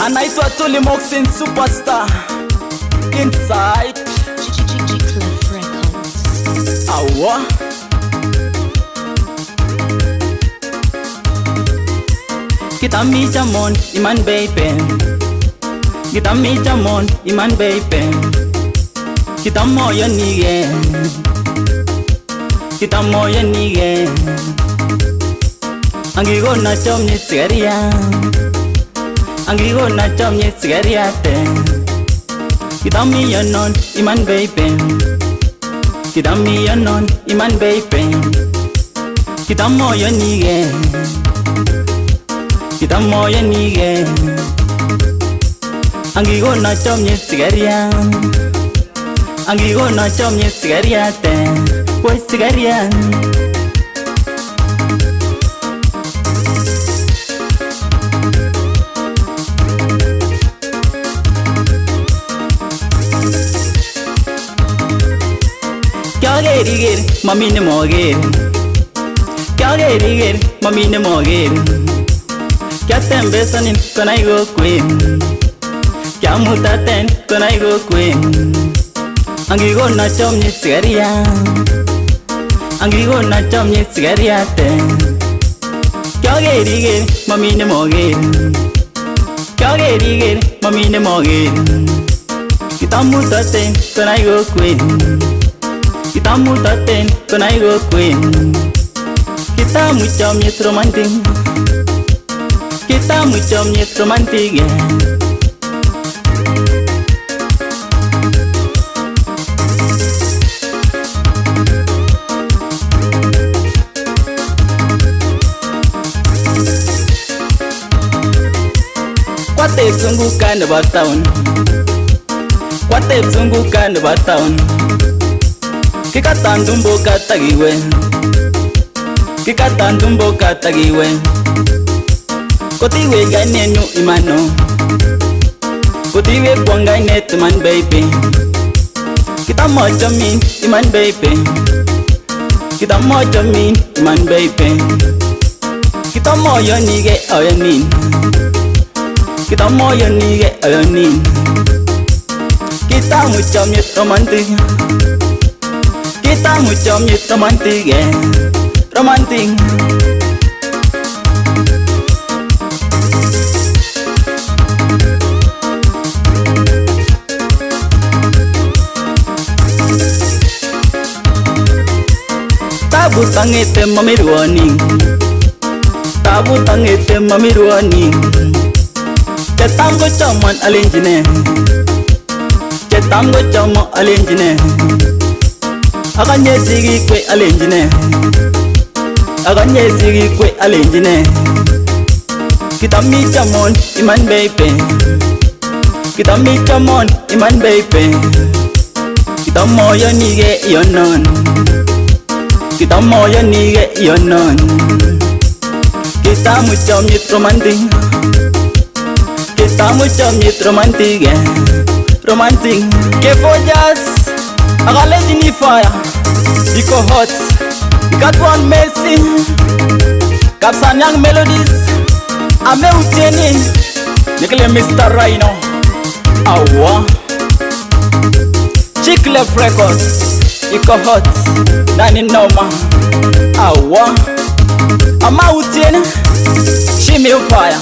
anaitwa Tuli Moxin Superstar Inside Clef Records. Awa Kita mi jamon iman baby, kita mi jamon iman baby, kita moya nige, kita moya nige. Angigo na chom ni sigaria, angigo na chom ni sigaria te. Kita mi yanon iman baby, kita mi yanon iman baby, kita moya nige. Kita moya nige, angigo na chom ni sigaria, angigo na chom ni sigaria te, boy sigaria. Kya geri mami ne moger, kya geri mami ne moger. Kya tembesanin kona igo queen, kya mutaten kona igo queen. Angigo na chom ni sigaria, angigo na chom ni sigaria te. Kya geri mami ne moger, kya geri mami ne moger. Kita mutaten kona igo queen, kita mutaten kona igo queen. Kita muchom ni romantic, kita muchom ni romantic. Kwate zunguka na batown, kwate zunguka na batown. Kikatandumbo katagiwe, kikatandumbo katagiwe. Kotiwe gane nu imano, kotiwe kwangai net man baby. Kita moja min iman baby, kita moja min iman baby. Kita moja nige ayanin, kita moja nige ayanin. Kita muchom ni romantic, kita muchom ni romantic, romantic. Tabu tangete mamiruani, tabu tangete mamiruani. Cetamgo coman alenjine, cetamgo como alenjine. Aganye sigi kwe alenjine, aganye sigi kwe alenjine. Kita mi jamon iman baby, kita mi jamon iman baby. Kita moya nige yonon, kita moya nige yonon. Kita muchom ni romantic, kita muchom ni romantic, romantic. Que follas, agale ni fire, iko hot. Got one Messi, Kapsan Young Melodies, ame uteni, nikle Mr. Rhino. Awa, Clef Records, iko hot, nani noma. Awa, ama uteni, shimi upaya.